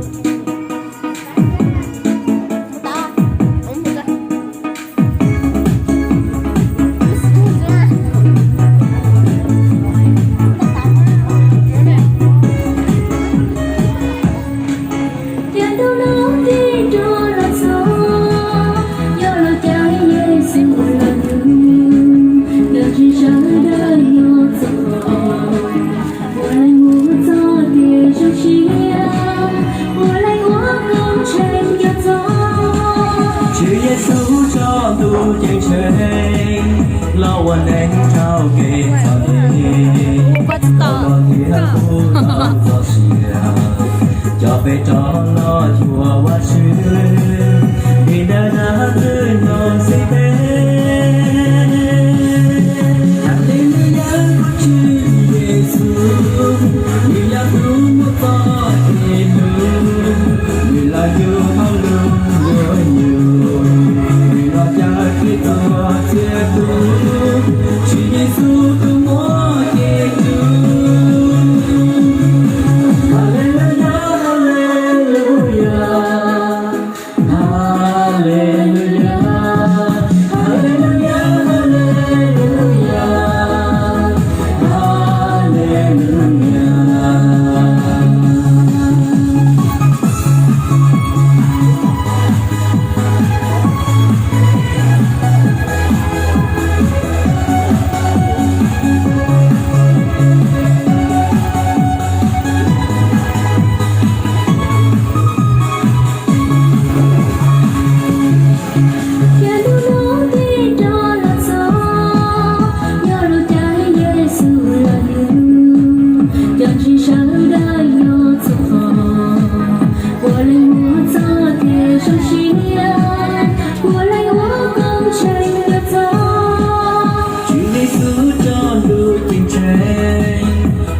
loวันแดงเช้าเกยตอนนี้ตอนที่เราพูดต่อเสียจะไปจอรอชัวว่าชื่อที่เดินหน้าคือนอนสิเป้ฮัลเลลูยาชื่อเยซูอยากรู้ว่าต่อเห็นเวลาอยู่เอาลงอยู่เวลาจะคิดตัวเสียตัว Jesus, come on, get you. Hallelujah, hallelujah, hallelujah, hallelujah, hallelujah,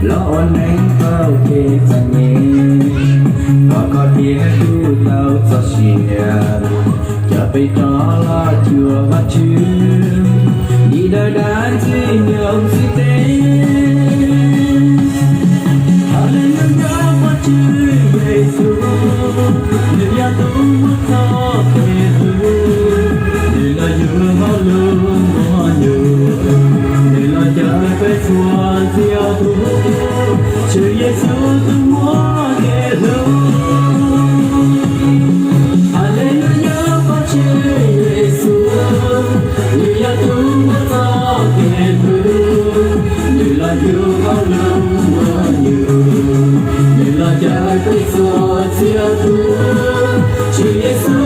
lo anh bao kê tận nhé và có thể tu tao cho xìaจะไปต่อละชัวว่าชื่อดีได้ได้ที่ยอมสิเต้ฮาเลลูยาว่าชื่อเยซูเดียตูมุทอเปตูเดียอยู่มาลุมาอยู่เดียจะไปสวนเสียตูชื่อเยซูตัวมัวเกลูฮาเลลูยาว่าชื่อเยซูเดียตูมุทอเกลูเดียอยู่มาลุมาอยู่เดียจะไปสวนเสียตูชื่อเยซู